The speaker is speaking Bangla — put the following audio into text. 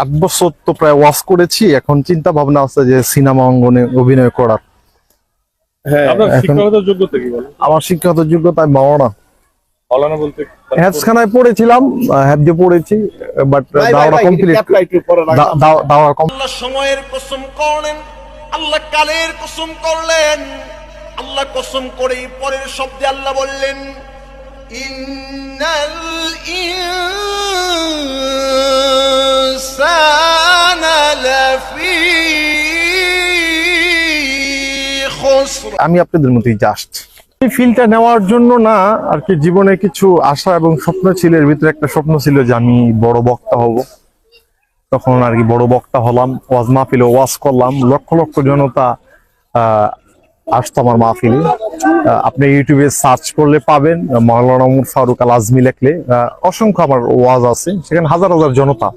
8 বছর তো প্রায় ওয়াজ করেছি, এখন চিন্তা ভাবনা আছে যে সিনেমা অঙ্গনে অভিনয় করার। হ্যাঁ, আপনার এখন শিক্ষাগত যোগ্যতা কি বলেন? আমার শিক্ষাগত যোগ্যতা আমি মাওলানা। মাওলানা বলতে হ্যাফজখানায় পড়েছিলাম, হ্যাফজে পড়েছি, বাট দাওয়া কমপ্লিট, দাওয়া আল্লাহ সময়ের কসম করলেন, আল্লাহ কালের কসম করলেন, আল্লাহ কসম করে পরের শব্দে আল্লাহ বললেন ইন্নাল ইনসানা লাফি খুসর। আমি আপনাদের মতোই জাস্ট এই ফিল্ডটা নেওয়ার জন্য না আর কি, জীবনে কিছু আশা এবং স্বপ্ন ছিল। এর ভিতরে একটা স্বপ্ন ছিল যে আমি বড় বক্তা হব। তখন আর কি বড় বক্তা হলাম, ওয়াজ মাহফিলে ওয়াজ করলাম, লক্ষ লক্ষ জনতা আসতো আমার মাহফিলে। আপনি ইউটিউবে সার্চ করলে পাবেন, মাওলানা ওমর ফারুক আল আজমি লেখলে অসংখ্য আমার ওয়াজ আছে, সেখানে হাজার হাজার জনতা।